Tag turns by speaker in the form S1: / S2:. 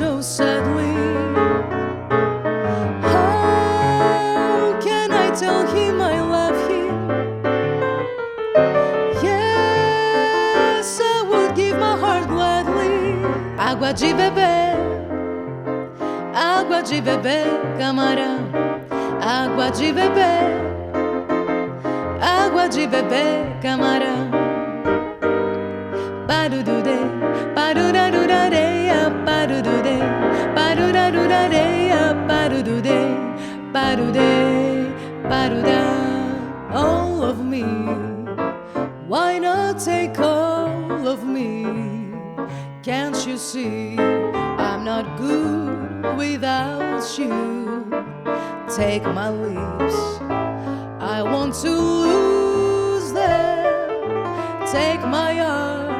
S1: so sadly. How can I tell him I love him? Yes, I would give my heart gladly. Água de beber, água de beber, camarão. Água de beber, água de beber, camarão. Parurude, parurarurareia, parurude, parurarurareia, parurude, parude, parurá. All of me, why not take all of me? Can't you see I'm not good without you? Take my lips, I want to lose them. Take my heart,